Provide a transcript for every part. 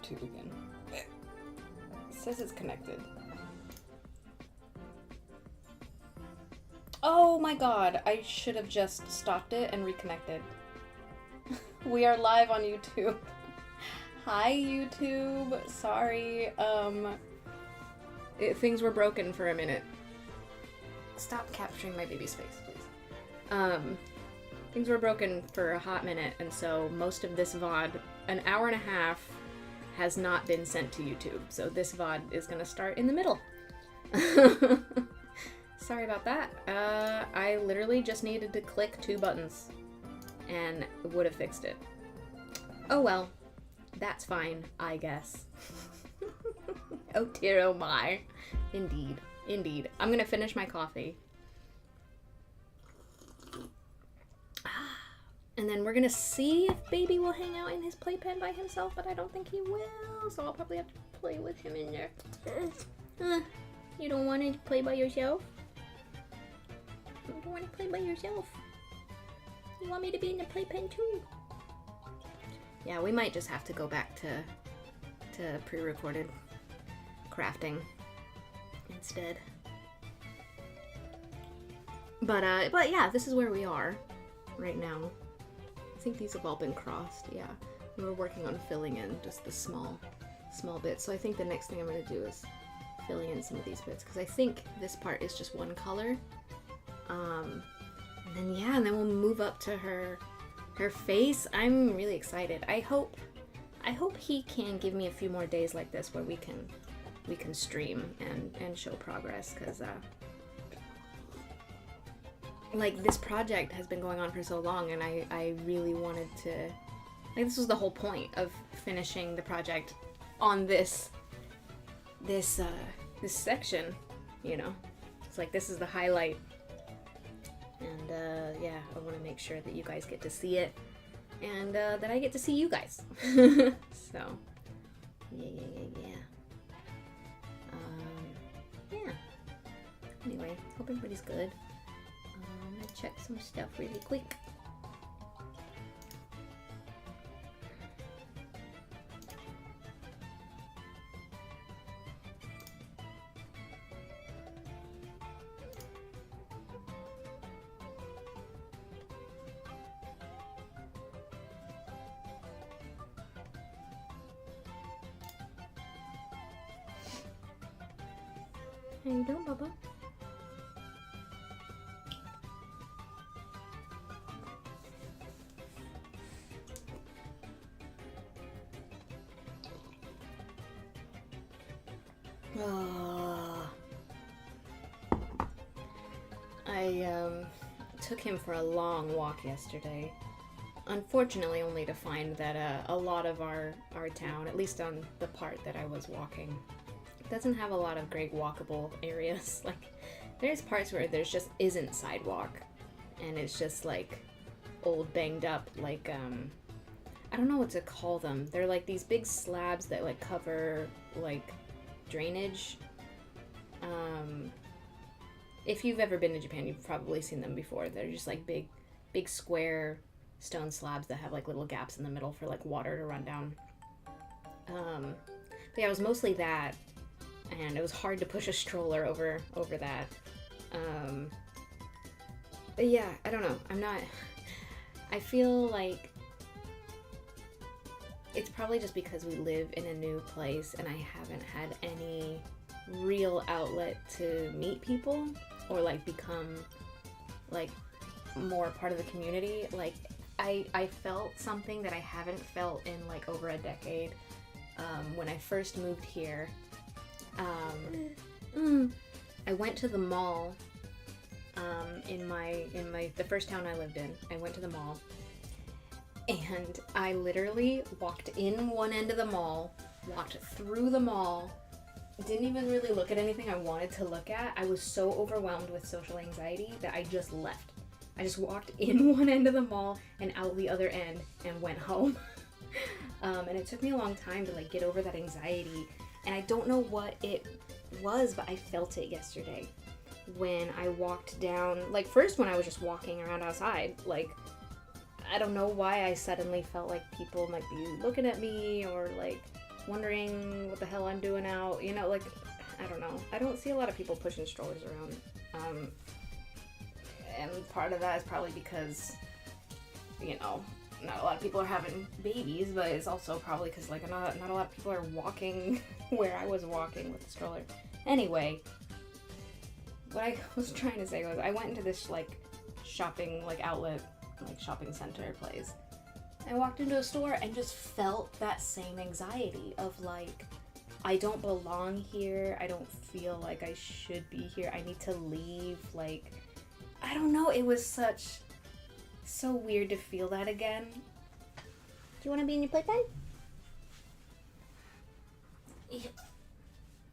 YouTube again. It says it's connected. Oh my god, I should have just stopped it and reconnected. We are live on YouTube. Hi YouTube, sorry, things were broken for a minute. Stop capturing my baby's face, please. Things were broken for a hot minute, and so most of this VOD, an hour and a half, has not been sent to YouTube. So this VOD is gonna start in the middle. Sorry about that. I literally just needed to click 2 buttons and would have fixed it. Oh well, that's fine, I guess. Oh dear, oh my. Indeed, indeed. I'm gonna finish my coffee. And then we're gonna see if baby will hang out in his playpen by himself, but I don't think he will, so I'll probably have to play with him in there. You don't want to play by yourself? You don't want to play by yourself? You want me to be in the playpen too? Yeah, we might just have to go back to pre-recorded crafting instead. But yeah, this is where we are right now. I think these have all been crossed, yeah. We were working on filling in just the small bits. So I think the next thing I'm gonna do is filling in some of these bits, because I think this part is just one color. And then we'll move up to her face. I'm really excited. I hope he can give me a few more days like this where we can stream and show progress, because like this project has been going on for so long, and I really wanted to, like, this was the whole point of finishing the project on this section, you know. It's like, this is the highlight. And yeah, I want to make sure that you guys get to see it, and that I get to see you guys. So, yeah. Yeah. Anyway, hope everybody's good. I'm gonna check some stuff really quick. How you doing, Bubba? I took him for a long walk yesterday. Unfortunately, only to find that a lot of our town, at least on the part that I was walking, doesn't have a lot of great walkable areas. Like, there's parts where there's just isn't sidewalk, and it's just like old banged up, like I don't know what to call them. They're like these big slabs that like cover like drainage. If you've ever been to Japan, you've probably seen them before. They're just like big square stone slabs that have like little gaps in the middle for like water to run down. But yeah, it was mostly that. And it was hard to push a stroller over that. But yeah, I don't know. I feel like it's probably just because we live in a new place and I haven't had any real outlet to meet people or like become like more part of the community. Like I felt something that I haven't felt in like over a decade. When I first moved here, I went to the mall in the first town I lived in. I went to the mall, and I literally walked in one end of the mall, walked through the mall, didn't even really look at anything I wanted to look at. I was so overwhelmed with social anxiety that I just left. I just walked in one end of the mall and out the other end and went home. And it took me a long time to like get over that anxiety. And I don't know what it was, but I felt it yesterday when I walked down, like first when I was just walking around outside, like I don't know why I suddenly felt like people might be looking at me or like wondering what the hell I'm doing out. You know, like, I don't know. I don't see a lot of people pushing strollers around. And part of that is probably because, you know, not a lot of people are having babies, but it's also probably because, like, not a lot of people are walking where I was walking with the stroller. Anyway, what I was trying to say was I went into this, like, shopping, like, outlet, like, shopping center place. I walked into a store and just felt that same anxiety of, like, I don't belong here. I don't feel like I should be here. I need to leave. Like, I don't know. It was so weird to feel that again. Do you want to be in your playpen? Yeah.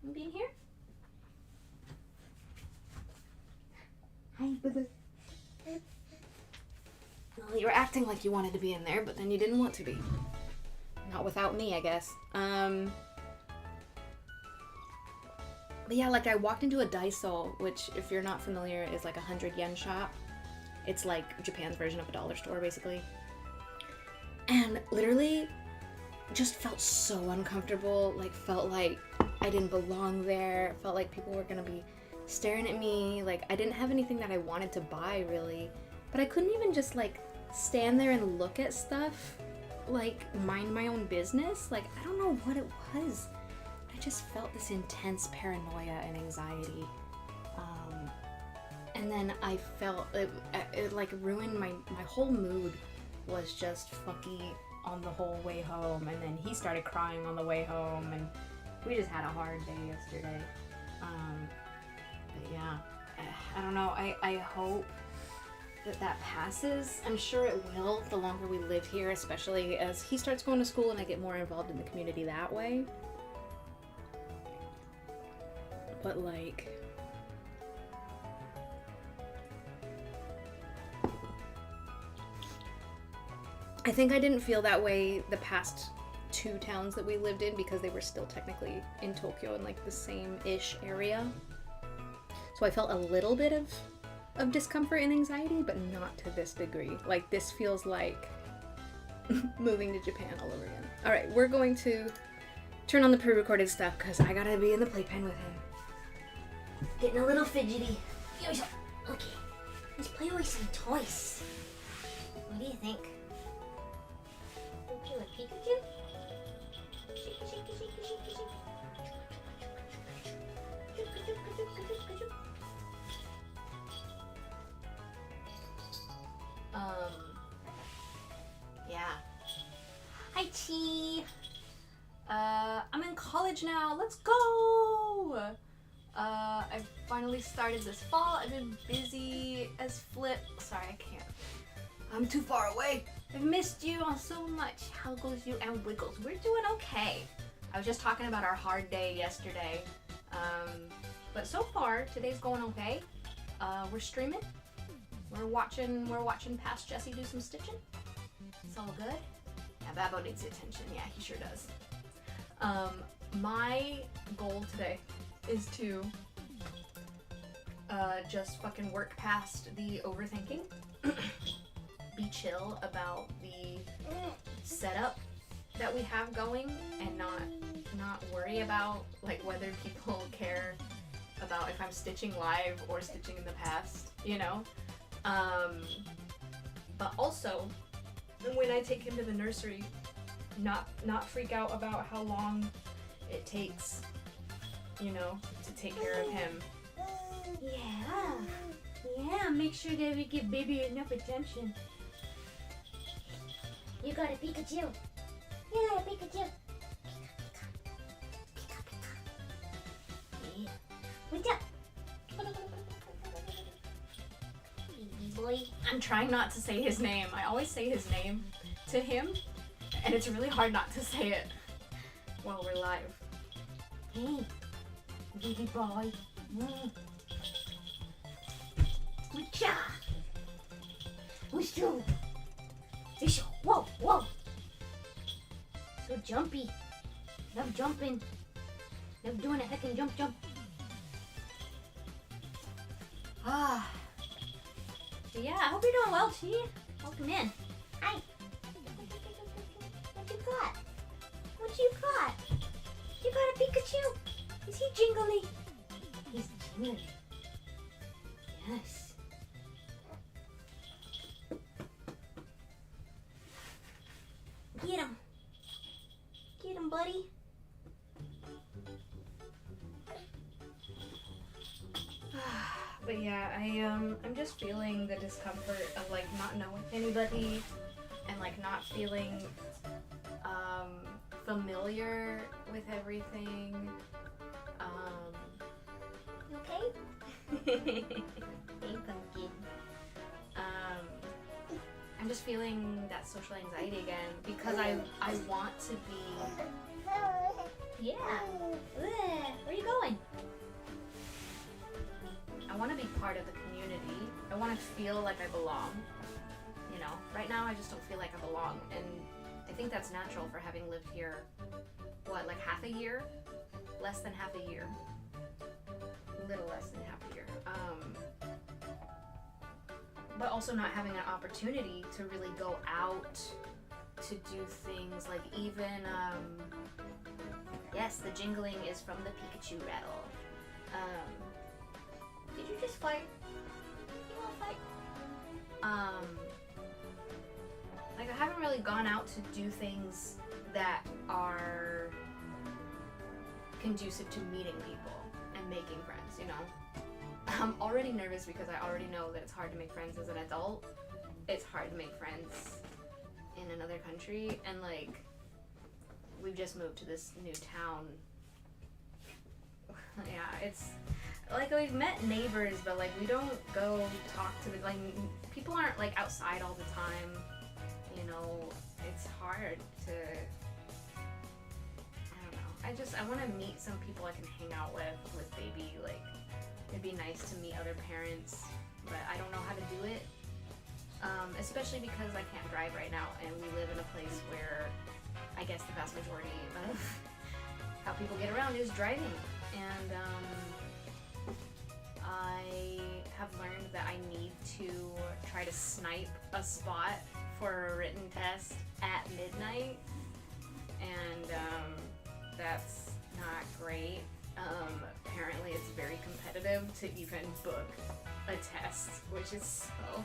You be in here? Hi, Boo. Well, you were acting like you wanted to be in there, but then you didn't want to be. Not without me, I guess. But yeah, like, I walked into a Daiso, which, if you're not familiar, is like a 100 yen shop. It's like Japan's version of a dollar store, basically. And literally just felt so uncomfortable. Like, felt like I didn't belong there. Felt like people were gonna be staring at me. Like, I didn't have anything that I wanted to buy, really. But I couldn't even just, like, stand there and look at stuff. Like, mind my own business. Like, I don't know what it was. I just felt this intense paranoia and anxiety. And then I felt it like ruined my whole mood. Was just fucky on the whole way home, and then he started crying on the way home, and we just had a hard day yesterday. But yeah, I don't know. I hope that passes. I'm sure it will the longer we live here, especially as he starts going to school and I get more involved in the community that way. But, like, I think I didn't feel that way the past 2 towns that we lived in because they were still technically in Tokyo in, like, the same-ish area. So I felt a little bit of discomfort and anxiety, but not to this degree. Like, this feels like moving to Japan all over again. Alright, we're going to turn on the pre-recorded stuff because I gotta be in the playpen with him. Getting a little fidgety. Okay, let's play with some toys. What do you think? Don't you like Pikachu? Shake, shake, shake, shake, shake, shake. Yeah. Hi, Chi. I'm in college now. Let's go! I finally started this fall. I've been busy as flip. Sorry, I can't. I'm too far away. I've missed you all so much. How goes you and Wiggles? We're doing okay. I was just talking about our hard day yesterday. But so far, today's going okay. We're streaming. We're watching past Jesse do some stitching. It's all good. Yeah, Babbo needs attention. Yeah, he sure does. My goal today is to just fucking work past the overthinking. Be chill about the setup that we have going and not worry about, like, whether people care about if I'm stitching live or stitching in the past, you know? But also, when I take him to the nursery, not freak out about how long it takes, you know, to take care of him. Yeah, make sure that we give baby enough attention. You got a Pikachu. Yeah, Pikachu. Yeah. What's up? Boy. I'm trying not to say his name. I always say his name to him, and it's really hard not to say it while we're live. Hey, baby boy. Whatcha? What's up? Whoa, whoa. So jumpy. Love jumping. Love doing a heckin' jump. So yeah, I hope you're doing well, Chi. Welcome in. Hi. What you got? What you got? Pikachu? Is he jingly? He's jingly. Yes. Get him. Get him, buddy. But yeah, I'm just feeling the discomfort of like not knowing anybody and like not feeling familiar with everything. You okay? Hey, pumpkin. I'm just feeling that social anxiety again because I want to be. Yeah. Where are you going? I want to be part of the community. I want to feel like I belong. You know, right now I just don't feel like I belong, and I think that's natural for having lived here. What, like half a year? Less than half a year. A little less than half a year. But also not having an opportunity to really go out to do things like even, yes, the jingling is from the Pikachu rattle. Did you just fight? You wanna fight? Like I haven't really gone out to do things that are conducive to meeting people and making friends, you know? I'm already nervous because I already know that it's hard to make friends as an adult. It's hard to make friends in another country, and like we've just moved to this new town. Yeah, it's like we've met neighbors, but like we don't go talk to the like people aren't like outside all the time. You know, it's hard to. I don't know. I want to meet some people I can hang out with baby. Like it'd be nice to meet other parents, but I don't know how to do it. Especially because I can't drive right now, and we live in a place where I guess the vast majority of how people get around is driving. And I have learned that I need to try to snipe a spot for a written test at midnight, and that's not great. Apparently it's very competitive to even book a test, which is so...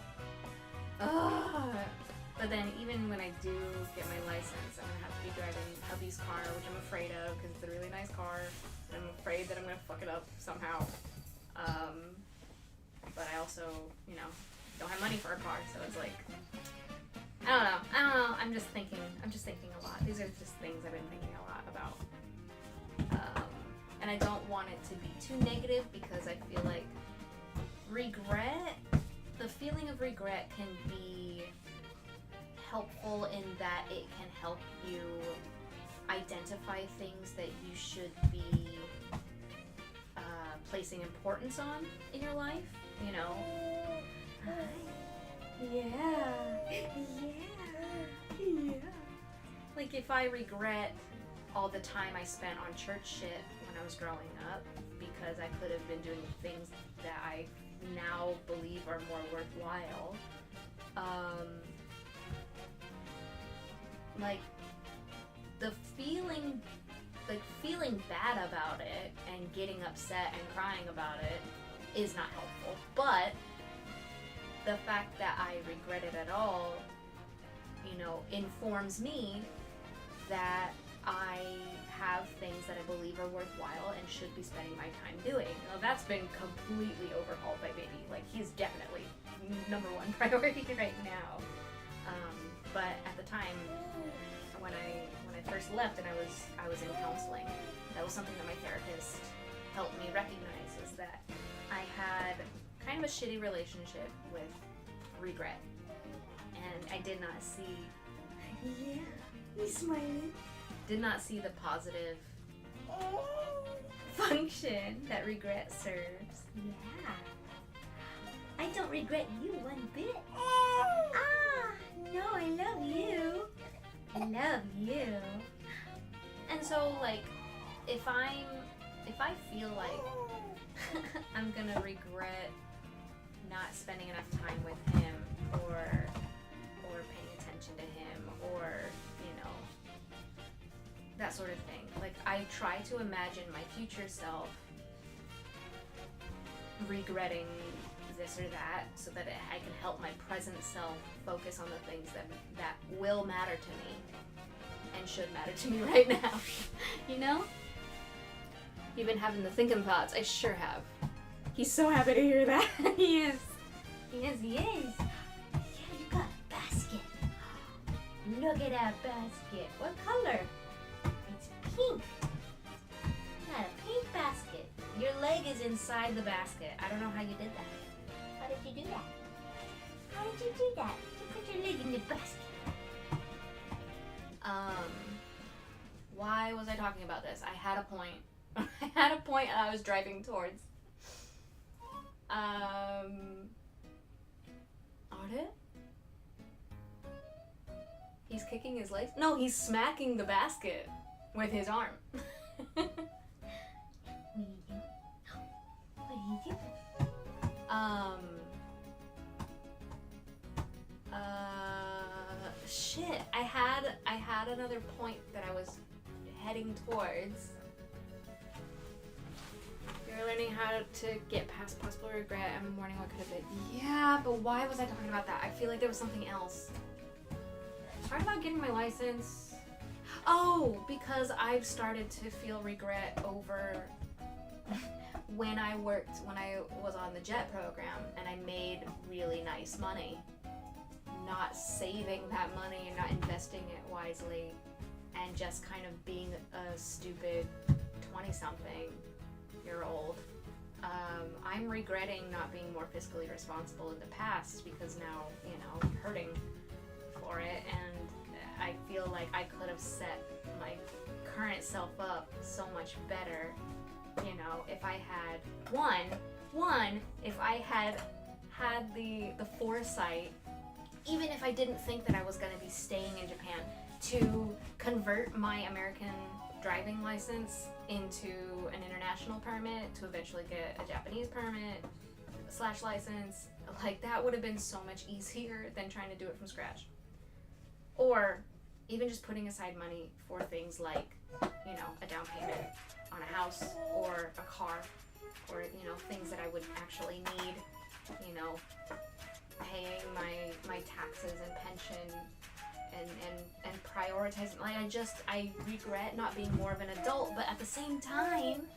But then even when I do get my license, I'm gonna have to be driving hubby's car, which I'm afraid of because it's a really nice car. And I'm afraid that I'm gonna fuck it up somehow. But I also, you know, don't have money for a car, so it's like, I don't know. I'm just thinking a lot. These are just things I've been thinking a lot about. And I don't want it to be too negative because I feel like the feeling of regret can be helpful in that it can help you identify things that you should be placing importance on in your life, you know? Yeah. Like if I regret all the time I spent on church shit when I was growing up because I could have been doing things that I now believe are more worthwhile, like the feeling bad about it and getting upset and crying about it is not helpful. But the fact that I regret it at all, you know, informs me that I have things that I believe are worthwhile and should be spending my time doing. Now that's been completely overhauled by baby. Like he's definitely number one priority right now. But at the time when I first left and I was in counseling, that was something that my therapist helped me recognize, is that I had kind of a shitty relationship with regret, and I did not see. Yeah, he's smiling. Did not see the positive function that regret serves. Yeah. I don't regret you one bit. No, I love you. I love you. And so, like, if I feel like I'm gonna regret not spending enough time with him, or paying attention to him, or, you know, that sort of thing. Like, I try to imagine my future self regretting this or that so that I can help my present self focus on the things that will matter to me and should matter to me right now. You know? You've been having the thinking thoughts. I sure have. He's so happy to hear that. He is. He is. Yeah, you got a basket. Look at that basket. What color? It's pink. You got a pink basket. Your leg is inside the basket. I don't know how you did that. How did you do that? How did you do that? You put your leg in the basket. Why was I talking about this? I had a point. I had a point I was driving towards. Audit? He's kicking his legs? No, he's smacking the basket with his arm. What do you do? What do you do? Shit. I had another point that I was heading towards. You're learning how to get past possible regret. I'm mourning what could have been. Yeah, but why was I talking about that? I feel like there was something else. Talking about getting my license. Oh, because I've started to feel regret over when I was on the JET program and I made really nice money. Not saving that money and not investing it wisely and just kind of being a stupid 20-something-year-old. I'm regretting not being more fiscally responsible in the past because now, you know, I'm hurting for it, and I feel like I could have set my current self up so much better, you know, if I had if I had the foresight, even if I didn't think that I was going to be staying in Japan, to convert my American driving license into an international permit, to eventually get a Japanese permit / license. Like, that would have been so much easier than trying to do it from scratch. Or even just putting aside money for things like, you know, a down payment on a house or a car, or, you know, things that I would actually need, you know, paying my taxes and pension and prioritizing. Like, I regret not being more of an adult, but at the same time,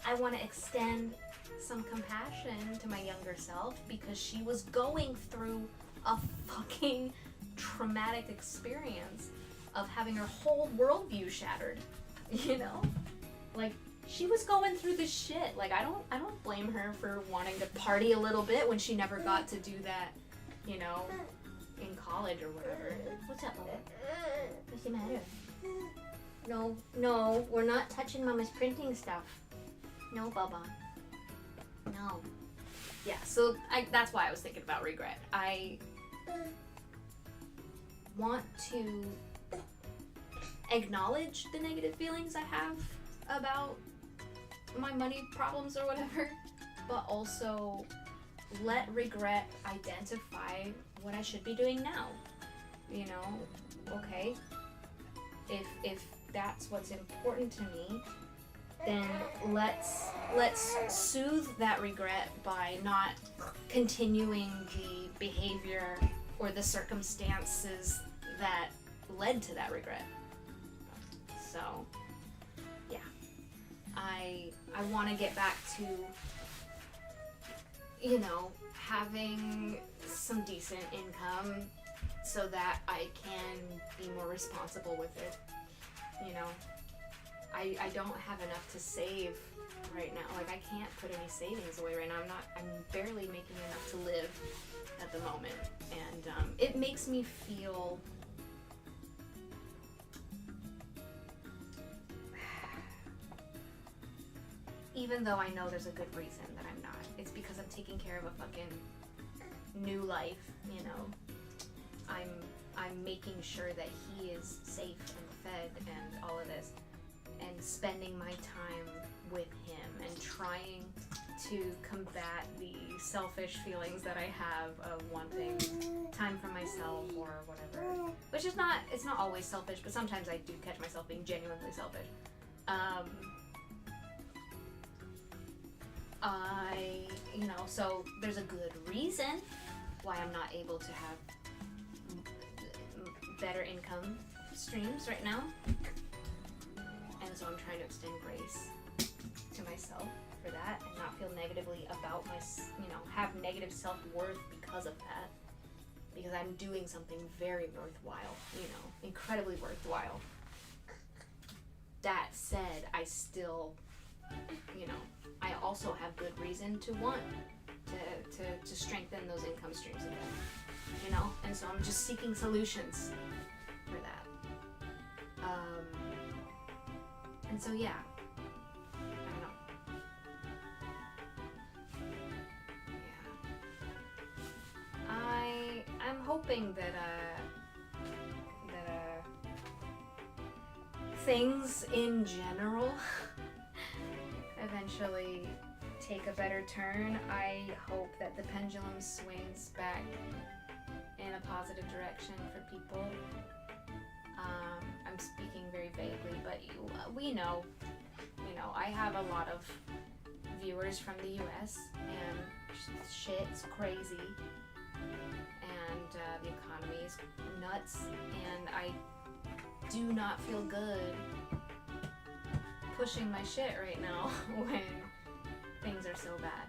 I want to extend some compassion to my younger self because she was going through a fucking traumatic experience of having her whole worldview shattered, you know? Like, she was going through this shit. Like, I don't blame her for wanting to party a little bit when she never got to do that, you know, in college or whatever. What's up, Mama? What's the matter? No, we're not touching Mama's printing stuff. No, Baba. No. Yeah, so that's why I was thinking about regret. I want to acknowledge the negative feelings I have about my money problems or whatever, but also let regret identify what I should be doing now. You know, okay, if that's what's important to me, then let's soothe that regret by not continuing the behavior or the circumstances that led to that regret. So, yeah, I want to get back to, you know, having some decent income so that I can be more responsible with it. You know, I don't have enough to save right now. Like, I can't put any savings away right now. I'm barely making enough to live at the moment. And it makes me feel even though I know there's a good reason that I'm not. It's because I'm taking care of a fucking new life, you know. I'm making sure that he is safe and fed and all of this. and spending my time with him and trying to combat the selfish feelings that I have of wanting time for myself or whatever. Which is not, it's not always selfish, but sometimes I do catch myself being genuinely selfish. So there's a good reason why I'm not able to have better income streams right now. And so I'm trying to extend grace to myself for that and not feel negatively about have negative self-worth because of that. Because I'm doing something very worthwhile, incredibly worthwhile. That said, I still, I also have good reason to want to strengthen those income streams again, and so I'm just seeking solutions for that. And so yeah, I don't know. Yeah, I'm hoping that things in general eventually take a better turn. I hope that the pendulum swings back in a positive direction for people. I'm speaking very vaguely, but we know, I have a lot of viewers from the US, and shit's crazy, and the economy is nuts, and I do not feel good pushing my shit right now when things are so bad.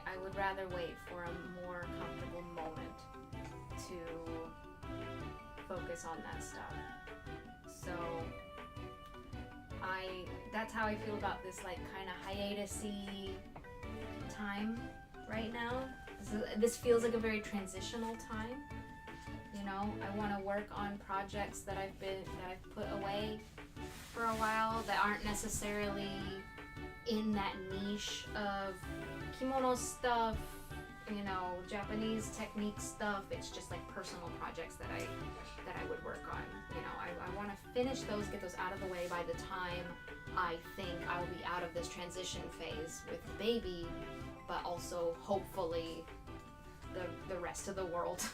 I would rather wait for a more comfortable moment to focus on that stuff. So that's how I feel about this kind of hiatus-y time right now. This feels like a very transitional time. I want to work on projects that I've put away for a while that aren't necessarily in that niche of kimono stuff, Japanese technique stuff. It's just personal projects that I would work on. I want to finish those, get those out of the way by the time I think I'll be out of this transition phase with the baby, but also hopefully the rest of the world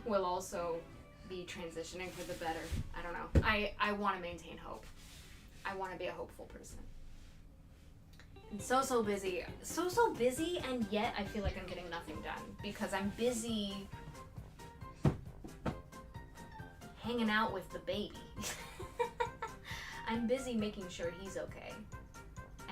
will also be transitioning for the better. I don't know. I want to maintain hope. I want to be a hopeful person. And so busy. So busy, and yet I feel like I'm getting nothing done because I'm busy hanging out with the baby. I'm busy making sure he's okay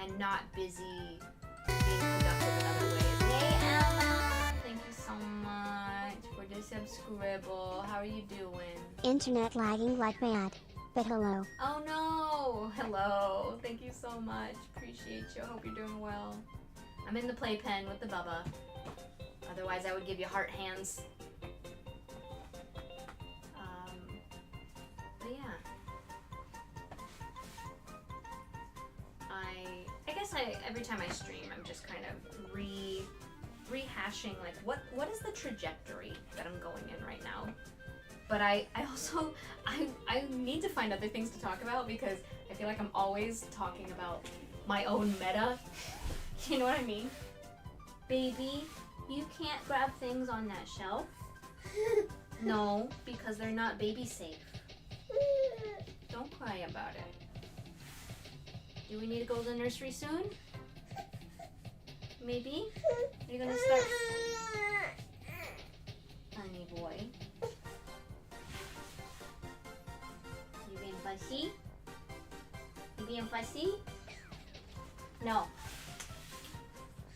and not busy being productive in other ways. Hey Ella! Thank you so much for the subscribble. How are you doing? Internet lagging like mad. But hello. Oh no! Hello. Thank you so much. Appreciate you. I hope you're doing well. I'm in the playpen with the Bubba. Otherwise I would give you heart hands. But yeah. I guess every time I stream I'm just kind of rehashing what is the trajectory that I'm going in right now. But I also need to find other things to talk about because I feel like I'm always talking about my own meta. You know what I mean? Baby, you can't grab things on that shelf. No, because they're not baby safe. Don't cry about it. Do we need to go to the nursery soon? Maybe? Are you gonna start? Honey boy. You being fussy? You being fussy? No.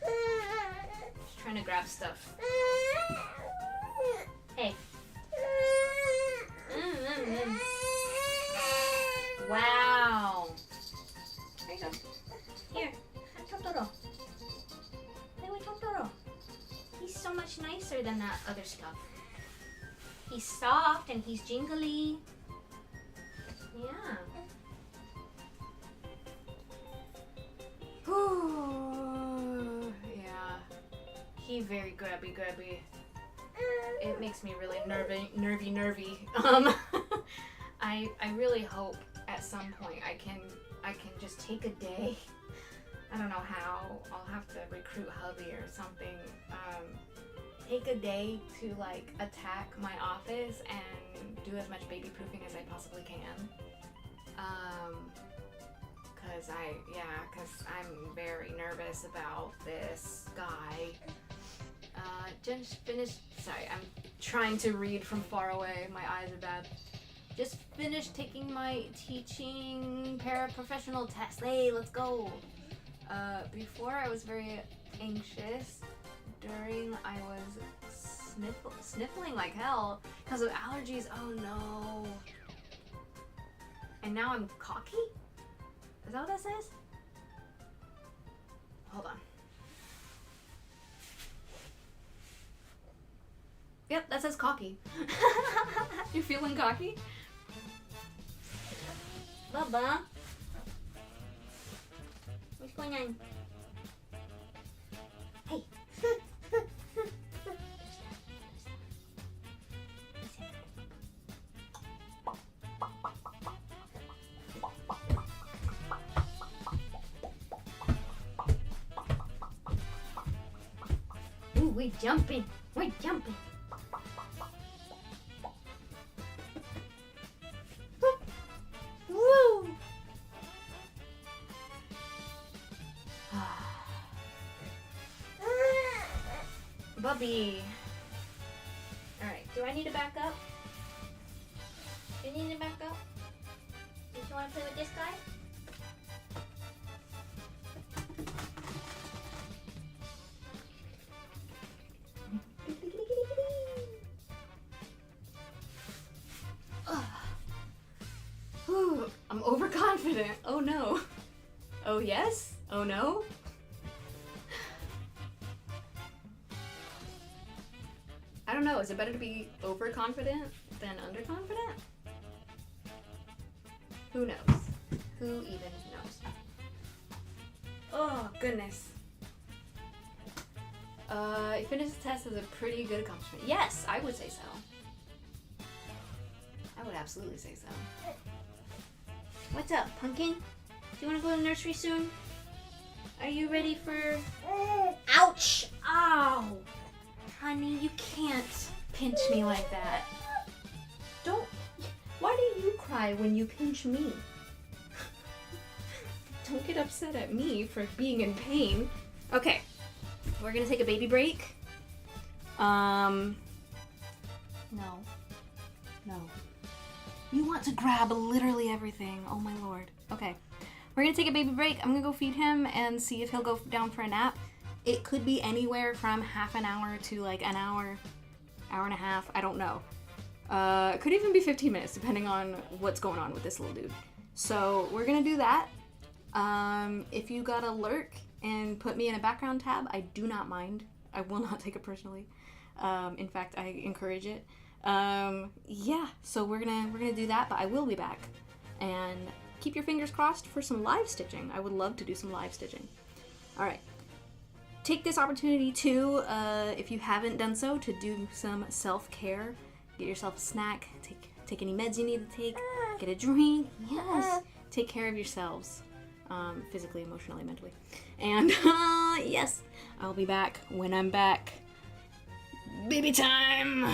Just trying to grab stuff. Hey. Wow. There you go. Here. Totoro. Hey, wait, Totoro. He's so much nicer than that other stuff. He's soft and he's jingly. Yeah. Whew. Yeah. He very grabby. It makes me really nervy. I really hope at at some point I can just take a day. I don't know how. I'll have to recruit hubby or something. Take a day to like attack my office and do as much baby proofing as I possibly can. Cause I'm very nervous about this guy. Just finished. Sorry, I'm trying to read from far away. My eyes are bad. Just finished taking my teaching paraprofessional test. Hey, let's go. Before I was very anxious. During I was sniffling like hell because of allergies. Oh no. And now I'm cocky? Is that what that says? Hold on. Yep, that says cocky. You feeling cocky? Bubba? What's going on? Hey. Ooh, we're jumping. We're jumping. Woo! Bubby. Alright, do I need to back up? Do you need to back up? Do you want to play with this guy? I'm overconfident. Oh no. Oh yes? Oh no? I don't know. Is it better to be overconfident than underconfident? Who knows? Who even knows? Oh, goodness. You finished the test as a pretty good accomplishment. Yes, I would say so. I would absolutely say so. What's up, Pumpkin? Do you want to go to the nursery soon? Are you ready for... Ouch! Ow! Honey, you can't pinch me like that. Don't... Why do you cry when you pinch me? Don't get upset at me for being in pain. Okay, we're gonna take a baby break. No. You want to grab literally everything. Oh my lord. Okay. We're gonna take a baby break. I'm gonna go feed him and see if he'll go down for a nap. It could be anywhere from half an hour to like an hour, hour and a half. I don't know. It could even be 15 minutes depending on what's going on with this little dude. So we're gonna do that. If you gotta lurk and put me in a background tab, I do not mind. I will not take it personally. In fact, I encourage it. Yeah, so we're gonna do that, but I will be back. And keep your fingers crossed for some live stitching. I would love to do some live stitching. All right. Take this opportunity to, if you haven't done so, to do some self-care. Get yourself a snack. Take any meds you need to take. Get a drink. Yes. Take care of yourselves. Physically, emotionally, mentally. And, yes, I'll be back when I'm back. Baby time!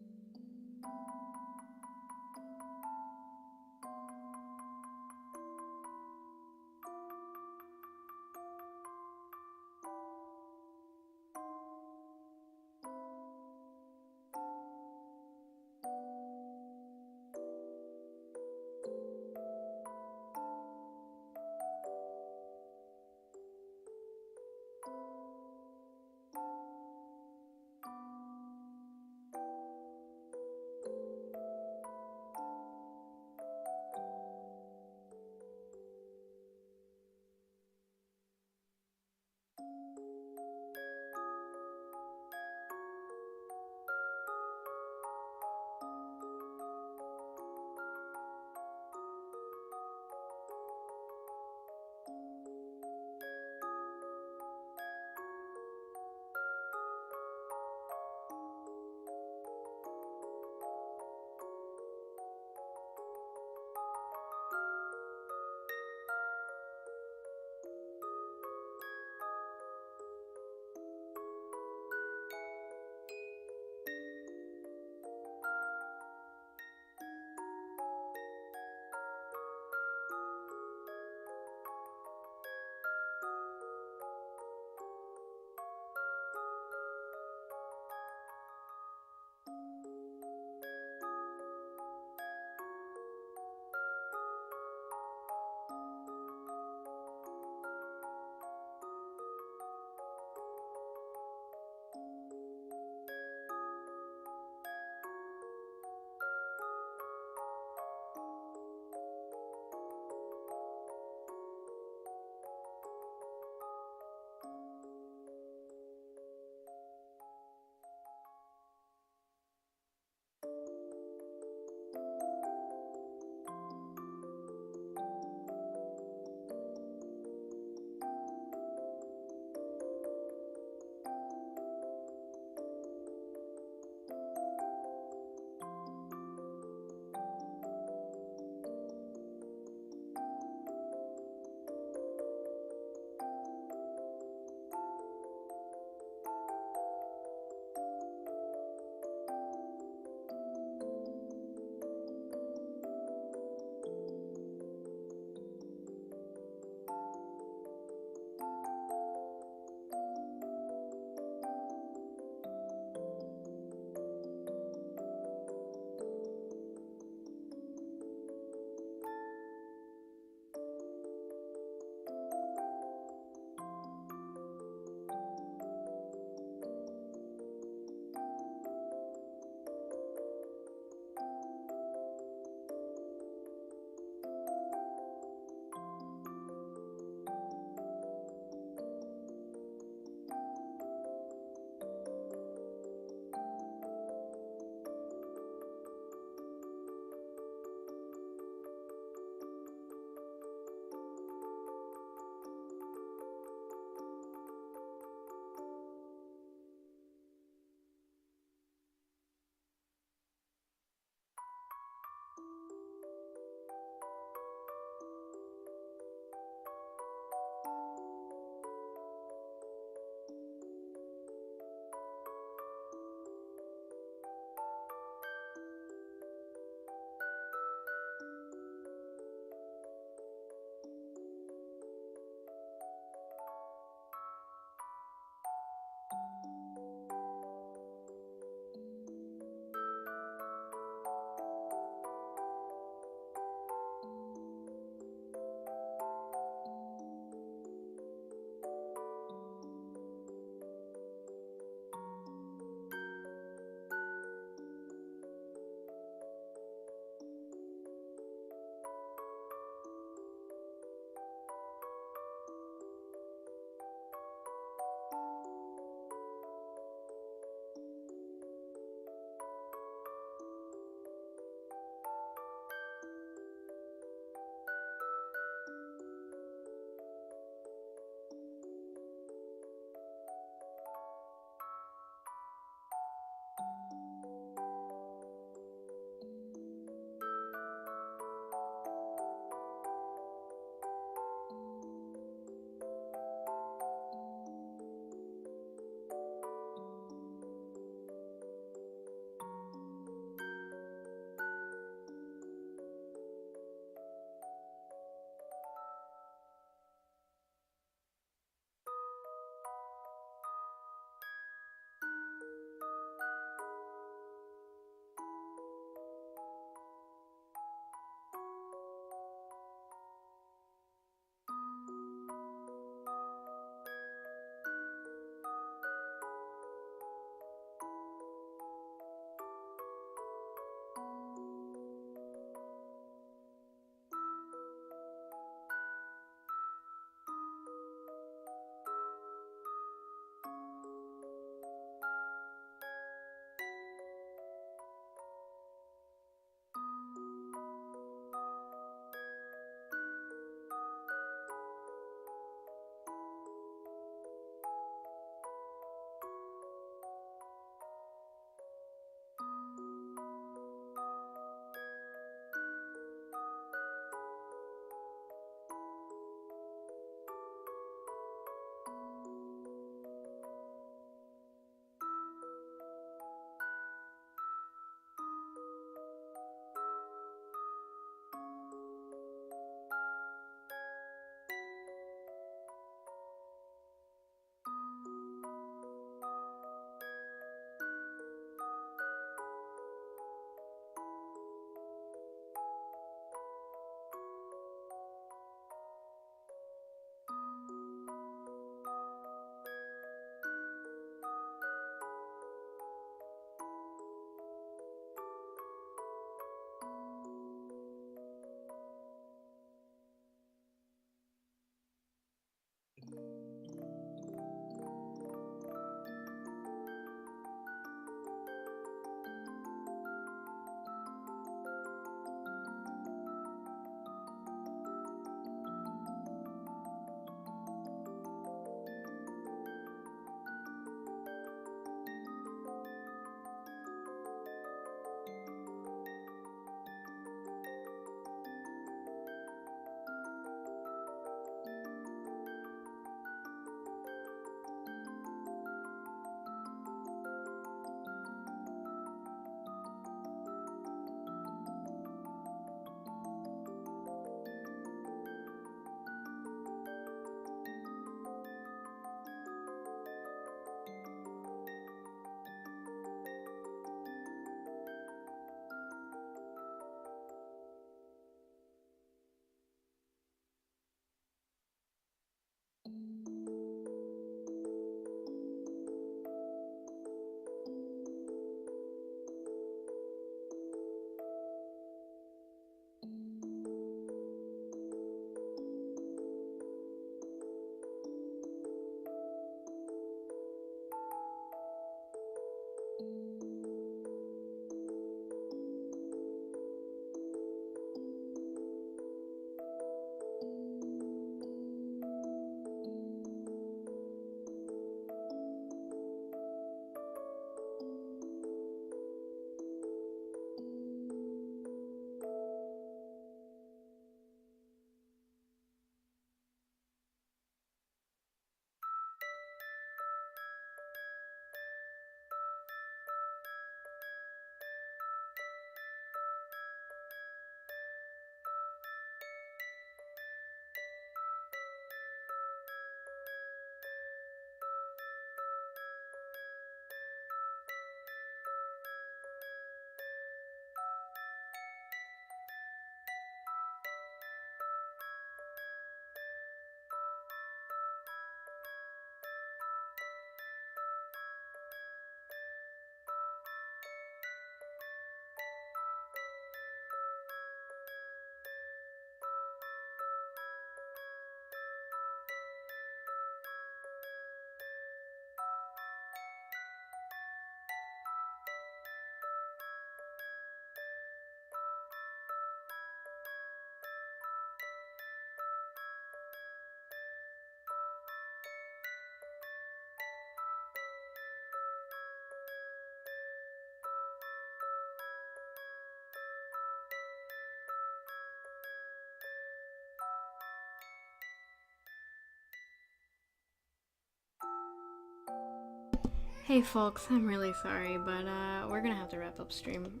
Hey folks, I'm really sorry, but we're gonna have to wrap up stream.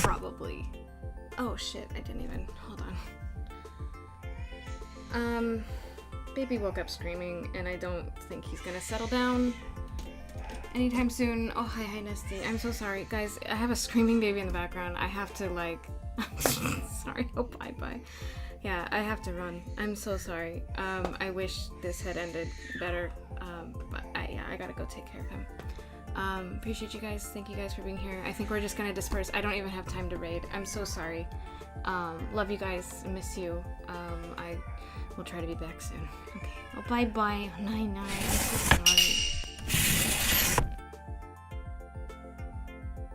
Probably. Oh shit, I didn't even. Hold on. Baby woke up screaming, and I don't think he's gonna settle down anytime soon. Oh, hi, Nesty. I'm so sorry. Guys, I have a screaming baby in the background. I have to, like... sorry. Oh, bye-bye. Yeah, I have to run. I'm so sorry. I wish this had ended better, but I gotta go take care of him. Appreciate you guys. Thank you guys for being here. I think we're just gonna disperse. I don't even have time to raid. I'm so sorry. Love you guys. Miss you. I will try to be back soon. Okay. Oh, bye-bye. 9-9. I'm so sorry.